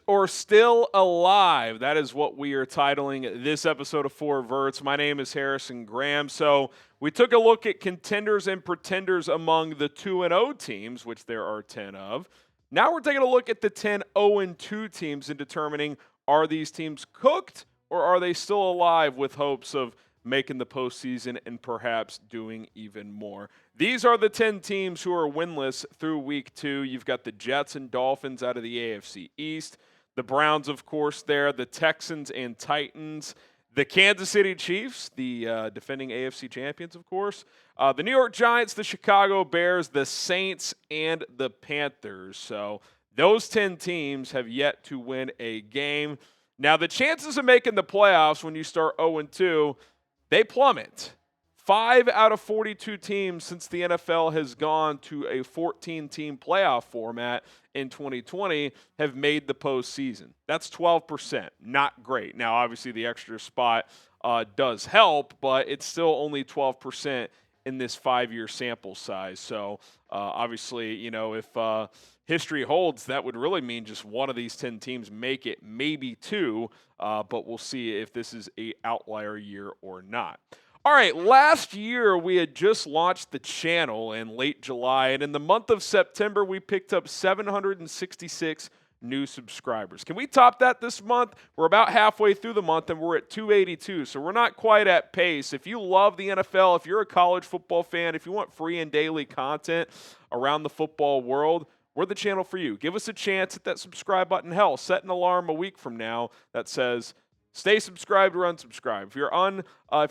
or still alive? That is what we are titling this episode of Four Verts. My name is Harrison Graham. So we took a look at contenders and pretenders among the 2-0 teams, which there are 10 of. Now we're taking a look at the 10 0-2 teams and determining, are these teams cooked or are they still alive with hopes of making the postseason and perhaps doing even more? These are the 10 teams who are winless through week 2. You've got the Jets and Dolphins out of the AFC East. The Browns, of course, there. The Texans and Titans. The Kansas City Chiefs, the defending AFC champions, of course. The New York Giants, the Chicago Bears, the Saints, and the Panthers. So those 10 teams have yet to win a game. Now, the chances of making the playoffs when you start 0-2, they plummet. 5 out of 42 teams since the NFL has gone to a 14-team playoff format in 2020 have made the postseason. That's 12%. Not great. Now, obviously, the extra spot does help, but it's still only 12% in this 5-year sample size. So, obviously, if history holds, that would really mean just one of these 10 teams make it, maybe 2, but we'll see if this is an outlier year or not. All right, last year we had just launched the channel in late July, and in the month of September we picked up 766 new subscribers. Can we top that this month? We're about halfway through the month and we're at 282, so we're not quite at pace. If you love the NFL, if you're a college football fan, if you want free and daily content around the football world, we're the channel for you. Give us a chance, hit that subscribe button. Hell, set an alarm a week from now that says stay subscribed or unsubscribe. If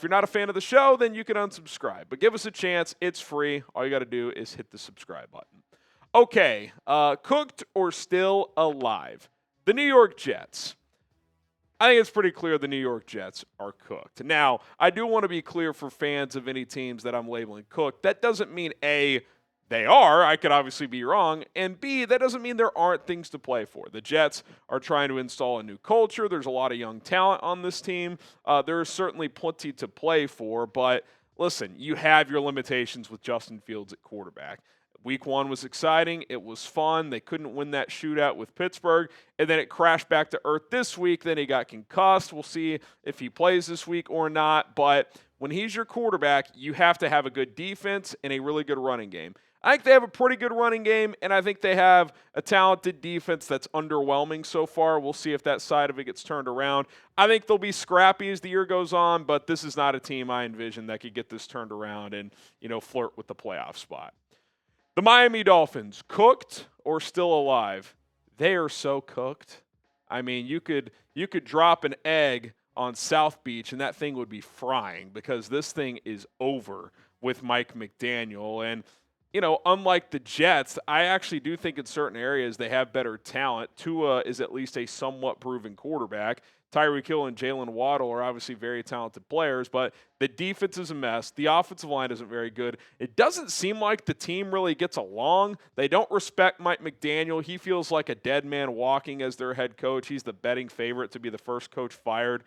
you're not a fan of the show, then you can unsubscribe. But give us a chance. It's free. All you got to do is hit the subscribe button. Okay, cooked or still alive? The New York Jets. I think it's pretty clear the New York Jets are cooked. Now, I do want to be clear for fans of any teams that I'm labeling cooked. That doesn't mean A, they are. I could obviously be wrong. And B, that doesn't mean there aren't things to play for. The Jets are trying to install a new culture. There's a lot of young talent on this team. There is certainly plenty to play for. But listen, you have your limitations with Justin Fields at quarterback. Week 1 was exciting. It was fun. They couldn't win that shootout with Pittsburgh. And then it crashed back to earth this week. Then he got concussed. We'll see if he plays this week or not. But when he's your quarterback, you have to have a good defense and a really good running game. I think they have a pretty good running game, and I think they have a talented defense that's underwhelming so far. We'll see if that side of it gets turned around. I think they'll be scrappy as the year goes on, but this is not a team I envision that could get this turned around and, flirt with the playoff spot. The Miami Dolphins, cooked or still alive? They are so cooked. I mean, you could drop an egg on South Beach, and that thing would be frying because this thing is over with Mike McDaniel. And unlike the Jets, I actually do think in certain areas they have better talent. Tua is at least a somewhat proven quarterback. Tyreek Hill and Jalen Waddle are obviously very talented players, but the defense is a mess. The offensive line isn't very good. It doesn't seem like the team really gets along. They don't respect Mike McDaniel. He feels like a dead man walking as their head coach. He's the betting favorite to be the first coach fired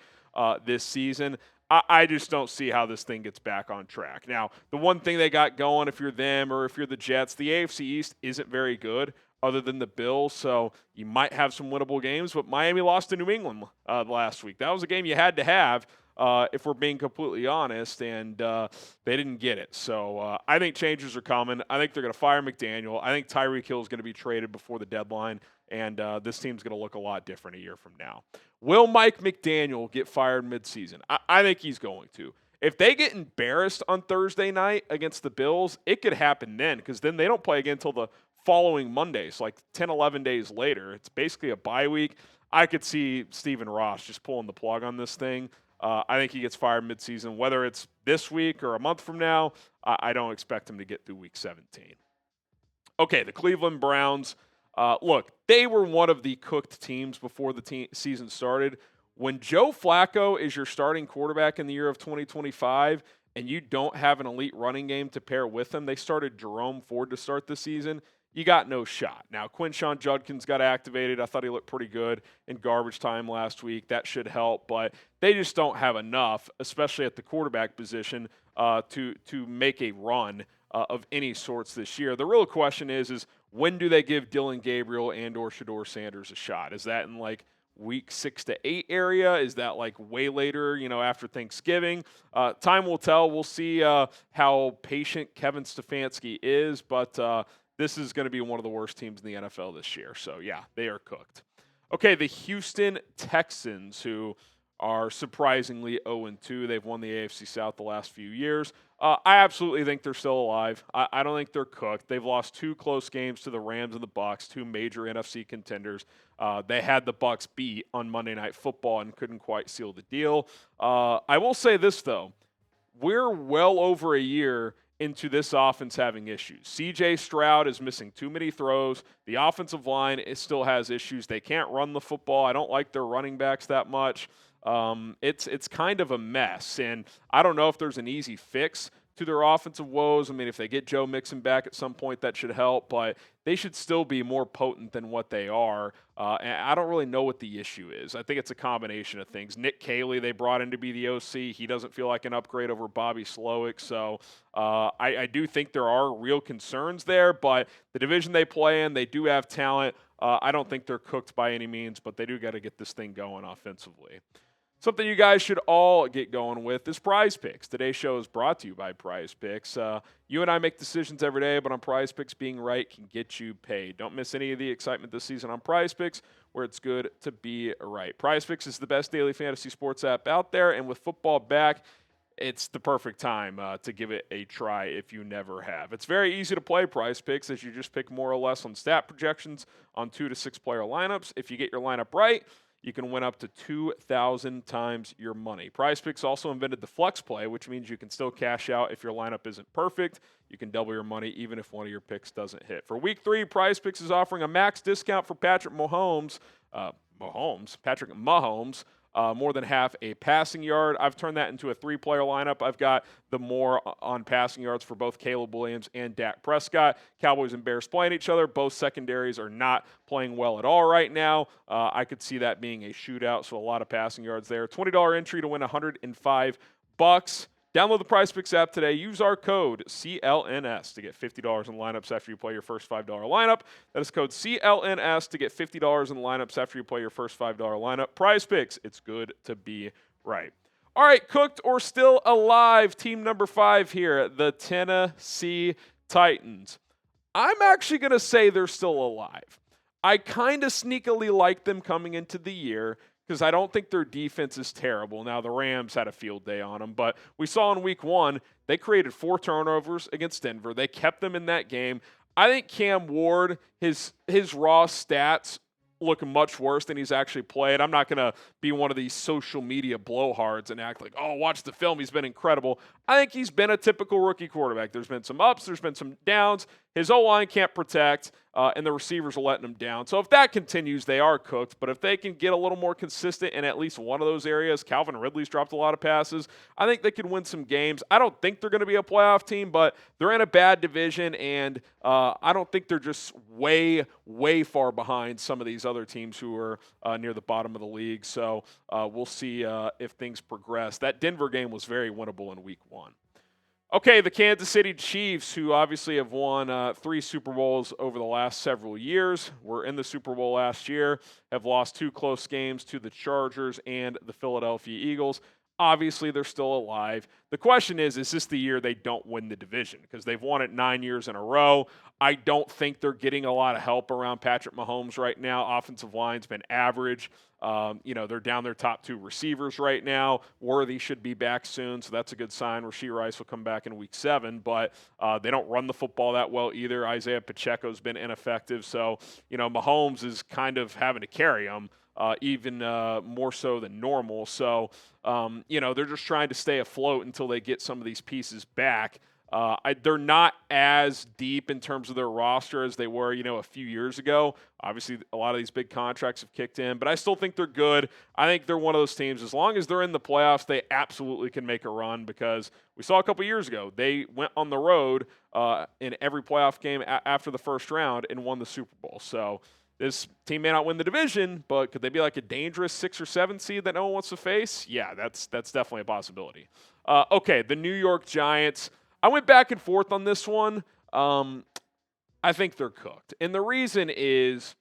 this season. I just don't see how this thing gets back on track. Now, the one thing they got going, if you're them or if you're the Jets, the AFC East isn't very good other than the Bills, so you might have some winnable games, but Miami lost to New England last week. That was a game you had to have if we're being completely honest, and they didn't get it. So I think changes are coming. I think they're going to fire McDaniel. I think Tyreek Hill is going to be traded before the deadline, and this team's going to look a lot different a year from now. Will Mike McDaniel get fired midseason? I think he's going to. If they get embarrassed on Thursday night against the Bills, it could happen then because then they don't play again until the following Monday. So like 10, 11 days later. It's basically a bye week. I could see Stephen Ross just pulling the plug on this thing. I think he gets fired midseason. Whether it's this week or a month from now, I don't expect him to get through week 17. Okay, the Cleveland Browns. Look, they were one of the cooked teams before the season started. When Joe Flacco is your starting quarterback in the year of 2025 and you don't have an elite running game to pair with him, they started Jerome Ford to start the season, you got no shot. Now, Quinshon Judkins got activated. I thought he looked pretty good in garbage time last week. That should help, but they just don't have enough, especially at the quarterback position, to make a run of any sorts this year. The real question is when do they give Dylan Gabriel and or Shedeur Sanders a shot? Is that in like week 6 to 8 area? Is that like way later, after Thanksgiving? Time will tell. We'll see how patient Kevin Stefanski is, but this is going to be one of the worst teams in the NFL this year. So, yeah, they are cooked. Okay, the Houston Texans, who are surprisingly 0-2. They've won the AFC South the last few years. I absolutely think they're still alive. I don't think they're cooked. They've lost 2 close games to the Rams and the Bucs, 2 major NFC contenders. They had the Bucs beat on Monday Night Football and couldn't quite seal the deal. I will say this, though. We're well over a year into this offense having issues. C.J. Stroud is missing too many throws. The offensive line still has issues. They can't run the football. I don't like their running backs that much. It's kind of a mess, and I don't know if there's an easy fix to their offensive woes. I mean, if they get Joe Mixon back at some point, that should help, but they should still be more potent than what they are, and I don't really know what the issue is. I think it's a combination of things. Nick Caley, they brought in to be the OC. He doesn't feel like an upgrade over Bobby Slowick, so I do think there are real concerns there, but the division they play in, they do have talent. I don't think they're cooked by any means, but they do got to get this thing going offensively. Something you guys should all get going with is Prize Picks. Today's show is brought to you by Prize Picks. You and I make decisions every day, but on Prize Picks, being right can get you paid. Don't miss any of the excitement this season on Prize Picks, where it's good to be right. Prize Picks is the best daily fantasy sports app out there, and with football back, it's the perfect time to give it a try if you never have. It's very easy to play Prize Picks, as you just pick more or less on stat projections on 2 to 6 player lineups. If you get your lineup right, you can win up to 2,000 times your money. Prize Picks also invented the flex play, which means you can still cash out if your lineup isn't perfect. You can double your money even if one of your picks doesn't hit. For Week 3, Prize Picks is offering a max discount for Patrick Mahomes. More than half a passing yard. I've turned that into a 3-player lineup. I've got the more on passing yards for both Caleb Williams and Dak Prescott. Cowboys and Bears playing each other. Both secondaries are not playing well at all right now. I could see that being a shootout, so a lot of passing yards there. $20 entry to win $105. Download the Prize Picks app today. Use our code CLNS to get $50 in lineups after you play your first $5 lineup. That is code CLNS to get $50 in lineups after you play your first $5 lineup. Prize Picks, it's good to be right. All right, cooked or still alive, team number 5 here, the Tennessee Titans. I'm actually going to say they're still alive. I kind of sneakily like them coming into the year, because I don't think their defense is terrible. Now, the Rams had a field day on them, but we saw in Week 1, they created 4 turnovers against Denver. They kept them in that game. I think Cam Ward, his raw stats look much worse than he's actually played. I'm not going to be one of these social media blowhards and act like, oh, watch the film, he's been incredible. I think he's been a typical rookie quarterback. There's been some ups, there's been some downs. His O-line can't protect, and the receivers are letting him down. So if that continues, they are cooked. But if they can get a little more consistent in at least one of those areas, Calvin Ridley's dropped a lot of passes, I think they could win some games. I don't think they're going to be a playoff team, but they're in a bad division, and I don't think they're just way, way far behind some of these other teams who are near the bottom of the league. So we'll see if things progress. That Denver game was very winnable in Week 1. Okay, the Kansas City Chiefs, who obviously have won 3 Super Bowls over the last several years, were in the Super Bowl last year, have lost 2 close games to the Chargers and the Philadelphia Eagles. Obviously, they're still alive. The question is this the year they don't win the division? Because they've won it 9 years in a row. I don't think they're getting a lot of help around Patrick Mahomes right now. Offensive line's been average. They're down their top 2 receivers right now. Worthy should be back soon, so that's a good sign. Rashee Rice will come back in Week 7, but they don't run the football that well either. Isaiah Pacheco's been ineffective, so Mahomes is kind of having to carry them. Even more so than normal. So, they're just trying to stay afloat until they get some of these pieces back. They're not as deep in terms of their roster as they were, a few years ago. Obviously, a lot of these big contracts have kicked in, but I still think they're good. I think they're one of those teams, as long as they're in the playoffs, they absolutely can make a run, because we saw a couple years ago, they went on the road in every playoff game after the first round and won the Super Bowl. So, this team may not win the division, but could they be like a dangerous 6 or 7 seed that no one wants to face? Yeah, that's definitely a possibility. Okay, the New York Giants. I went back and forth on this one. I think they're cooked. And the reason is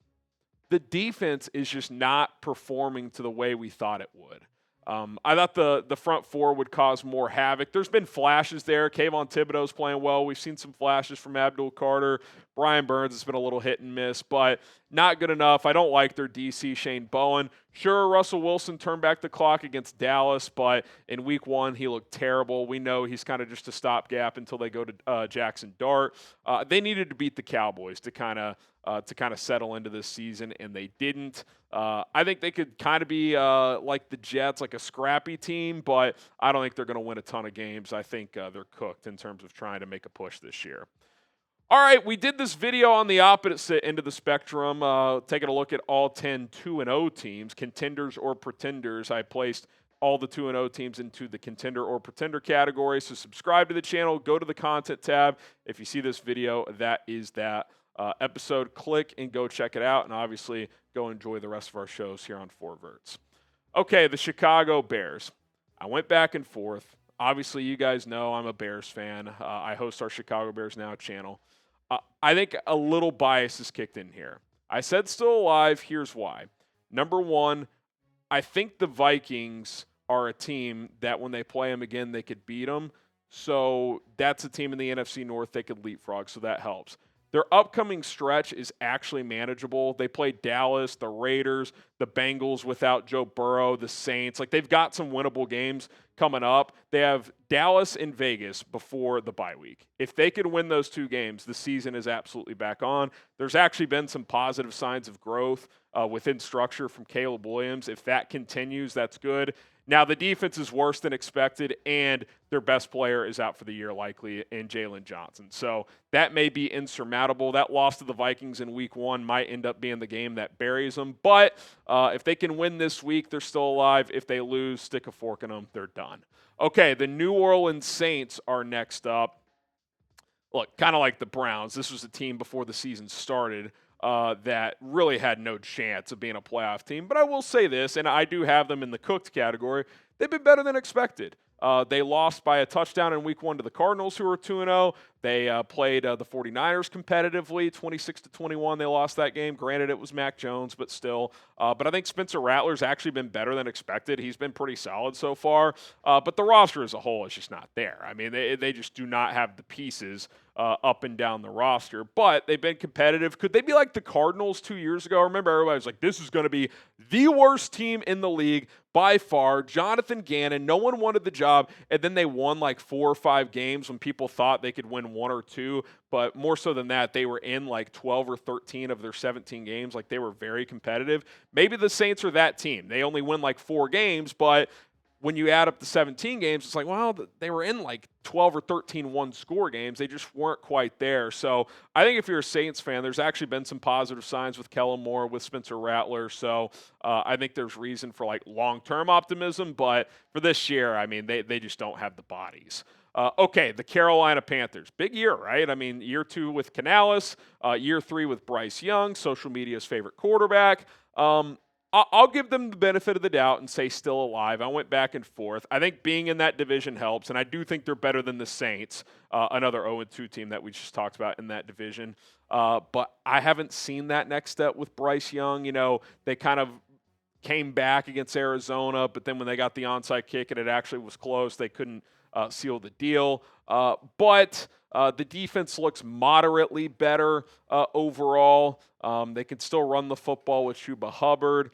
the defense is just not performing to the way we thought it would. I thought the front four would cause more havoc. There's been flashes there. Kayvon Thibodeau's playing well. We've seen some flashes from Abdul Carter. Brian Burns has been a little hit and miss, but not good enough. I don't like their DC, Shane Bowen. Sure, Russell Wilson turned back the clock against Dallas, but in week 1, he looked terrible. We know he's kind of just a stopgap until they go to Jackson Dart. They needed to beat the Cowboys to kind of settle into this season, and they didn't. I think they could kind of be like the Jets, like a scrappy team, but I don't think they're going to win a ton of games. I think they're cooked in terms of trying to make a push this year. All right, we did this video on the opposite end of the spectrum, taking a look at all 10 2-0 teams, contenders or pretenders. I placed all the 2-0 teams into the contender or pretender category. So subscribe to the channel, go to the content tab. If you see this video, that is that episode. Click and go check it out, and obviously go enjoy the rest of our shows here on 4 Verts. Okay, the Chicago Bears. I went back and forth. Obviously, you guys know I'm a Bears fan. I host our Chicago Bears Now channel. I think a little bias is kicked in here. I said still alive. Here's why. Number one, I think the Vikings are a team that when they play them again, they could beat them. So that's a team in the NFC North they could leapfrog, so that helps. Their upcoming stretch is actually manageable. They play Dallas, the Raiders, the Bengals without Joe Burrow, the Saints. Like, they've got some winnable games coming up. They have Dallas and Vegas before the bye week. If they could win those 2 games, the season is absolutely back on. There's actually been some positive signs of growth within structure from Caleb Williams. If that continues, that's good. Now, the defense is worse than expected, and their best player is out for the year likely in Jalen Johnson. So that may be insurmountable. That loss to the Vikings in week 1 might end up being the game that buries them. But if they can win this week, they're still alive. If they lose, stick a fork in them, they're done. Okay, the New Orleans Saints are next up. Look, kind of like the Browns. This was a team before the season started that really had no chance of being a playoff team. But I will say this, and I do have them in the cooked category, they've been better than expected. They lost by a touchdown in week 1 to the Cardinals, who are 2-0. They played the 49ers competitively, 26-21. They lost that game. Granted, it was Mac Jones, but still. But I think Spencer Rattler's actually been better than expected. He's been pretty solid so far. But the roster as a whole is just not there. I mean, they just do not have the pieces up and down the roster. But they've been competitive. Could they be like the Cardinals 2 years ago? I remember everybody was like, this is going to be the worst team in the league by far. Jonathan Gannon, no one wanted the job. And then they won like 4 or 5 games when people thought they could win 1 or 2. But more so than that, they were in like 12 or 13 of their 17 games. Like, they were very competitive. Maybe the Saints are that team. They only win like 4 games, but when you add up the 17 games, it's like, well, they were in like 12 or 13 one-score games. They just weren't quite there. So I think if you're a Saints fan, there's actually been some positive signs with Kellen Moore, with Spencer Rattler. So I think there's reason for like long-term optimism. But for this year, I mean, they just don't have the bodies. Okay, the Carolina Panthers. Big year, right? I mean, year 2 with Canales, year 3 with Bryce Young, social media's favorite quarterback. I'll give them the benefit of the doubt and say still alive. I went back and forth. I think being in that division helps, and I do think they're better than the Saints, another 0-2 team that we just talked about in that division. But I haven't seen that next step with Bryce Young. You know, they kind of came back against Arizona, but then when they got the onside kick and it actually was close, they couldn't seal the deal. But the defense looks moderately better overall. They can still run the football with Chuba Hubbard.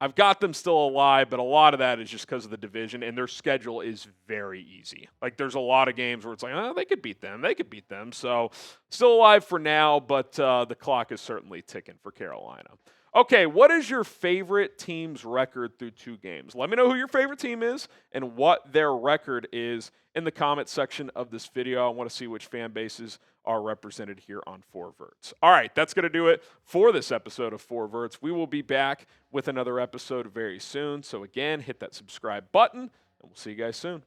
I've got them still alive, but a lot of that is just because of the division, and their schedule is very easy. Like, there's a lot of games where it's like, oh, they could beat them. They could beat them. So still alive for now, but the clock is certainly ticking for Carolina. Okay, what is your favorite team's record through 2 games? Let me know who your favorite team is and what their record is in the comment section of this video. I want to see which fan bases are represented here on 4 Verts. All right, that's going to do it for this episode of 4 Verts. We will be back with another episode very soon. So again, hit that subscribe button, and we'll see you guys soon.